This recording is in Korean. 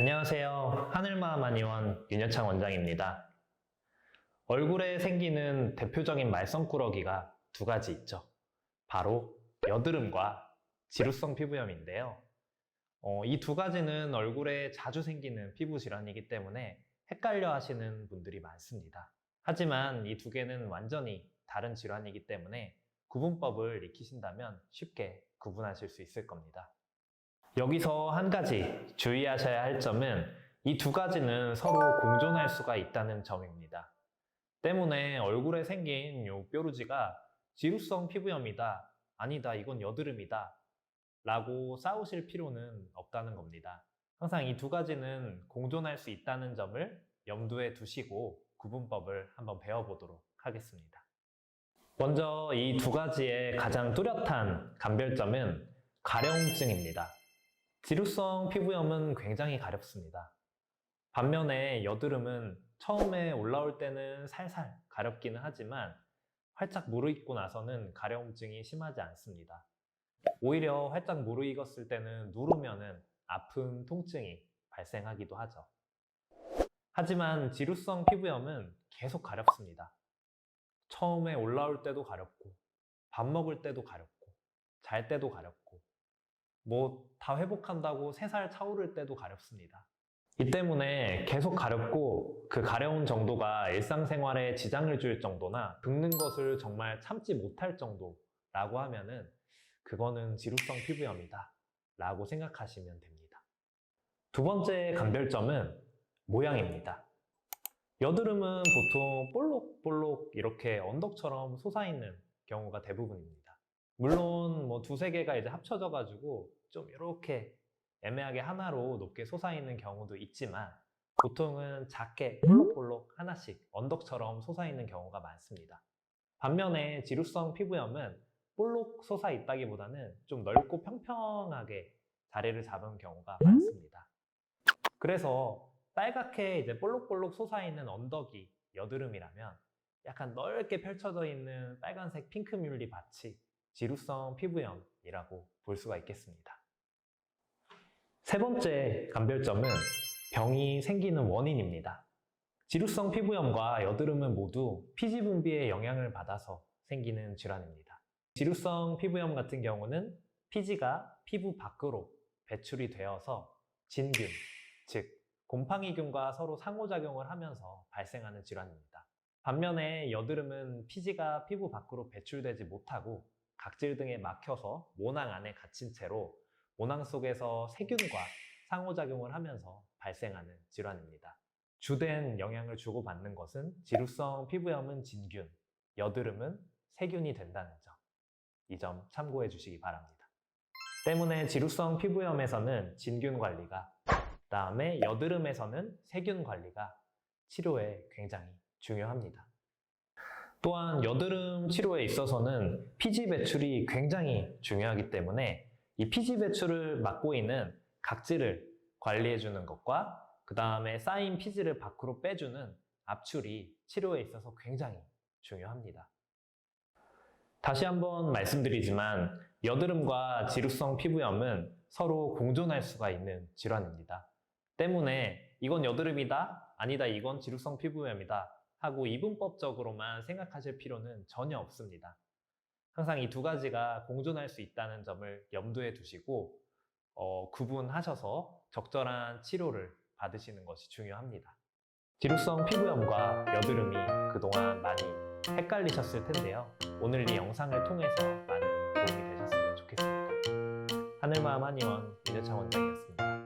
안녕하세요. 하늘마음한의원 윤여창 원장입니다. 얼굴에 생기는 대표적인 말썽꾸러기가 두 가지 있죠. 바로 여드름과 지루성 피부염인데요. 이 두 가지는 얼굴에 자주 생기는 피부 질환이기 때문에 헷갈려 하시는 분들이 많습니다. 하지만 이 두 개는 완전히 다른 질환이기 때문에 구분법을 익히신다면 쉽게 구분하실 수 있을 겁니다. 여기서 한 가지 주의하셔야 할 점은 이 두 가지는 서로 공존할 수가 있다는 점입니다. 때문에 얼굴에 생긴 요 뾰루지가 지루성 피부염이다, 아니다, 이건 여드름이다 라고 싸우실 필요는 없다는 겁니다. 항상 이 두 가지는 공존할 수 있다는 점을 염두에 두시고 구분법을 한번 배워보도록 하겠습니다. 먼저 이 두 가지의 가장 뚜렷한 감별점은 가려움증입니다. 지루성 피부염은 굉장히 가렵습니다. 반면에 여드름은 처음에 올라올 때는 살살 가렵기는 하지만 활짝 무르익고 나서는 가려움증이 심하지 않습니다. 오히려 활짝 무르익었을 때는 누르면은 아픈 통증이 발생하기도 하죠. 하지만 지루성 피부염은 계속 가렵습니다. 처음에 올라올 때도 가렵고, 밥 먹을 때도 가렵고, 잘 때도 가렵고, 다 회복한다고 3살 차오를 때도 가렵습니다. 이 때문에 계속 가렵고 그 가려운 정도가 일상생활에 지장을 줄 정도나 긁는 것을 정말 참지 못할 정도라고 하면은 그거는 지루성 피부염이다 라고 생각하시면 됩니다. 두 번째 감별점은 모양입니다. 여드름은 보통 볼록볼록 이렇게 언덕처럼 솟아있는 경우가 대부분입니다. 물론 두세 개가 이제 합쳐져 가지고 좀 이렇게 애매하게 하나로 높게 솟아있는 경우도 있지만 보통은 작게 볼록볼록 하나씩 언덕처럼 솟아있는 경우가 많습니다. 반면에 지루성 피부염은 볼록 솟아있다기보다는 좀 넓고 평평하게 자리를 잡은 경우가 많습니다. 그래서 빨갛게 이제 볼록볼록 솟아있는 언덕이 여드름이라면 약간 넓게 펼쳐져 있는 빨간색 핑크뮬리 밭이 지루성 피부염이라고 볼 수가 있겠습니다. 세 번째 감별점은 병이 생기는 원인입니다. 지루성 피부염과 여드름은 모두 피지 분비의 영향을 받아서 생기는 질환입니다. 지루성 피부염 같은 경우는 피지가 피부 밖으로 배출이 되어서 진균, 즉 곰팡이균과 서로 상호작용을 하면서 발생하는 질환입니다. 반면에 여드름은 피지가 피부 밖으로 배출되지 못하고 각질 등에 막혀서 모낭 안에 갇힌 채로 모낭 속에서 세균과 상호작용을 하면서 발생하는 질환입니다. 주된 영향을 주고받는 것은 지루성 피부염은 진균, 여드름은 세균이 된다는 점. 이 점 참고해 주시기 바랍니다. 때문에 지루성 피부염에서는 진균 관리가, 그다음에 여드름에서는 세균 관리가 치료에 굉장히 중요합니다. 또한 여드름 치료에 있어서는 피지 배출이 굉장히 중요하기 때문에 이 피지 배출을 막고 있는 각질을 관리해주는 것과 그 다음에 쌓인 피지를 밖으로 빼주는 압출이 치료에 있어서 굉장히 중요합니다. 다시 한번 말씀드리지만 여드름과 지루성 피부염은 서로 공존할 수가 있는 질환입니다. 때문에 이건 여드름이다, 아니다, 이건 지루성 피부염이다 하고 이분법적으로만 생각하실 필요는 전혀 없습니다. 항상 이 두 가지가 공존할 수 있다는 점을 염두에 두시고 구분하셔서 적절한 치료를 받으시는 것이 중요합니다. 지루성 피부염과 여드름이 그동안 많이 헷갈리셨을 텐데요. 오늘 이 영상을 통해서 많은 도움이 되셨으면 좋겠습니다. 하늘마음 한의원 윤여창 원장이었습니다.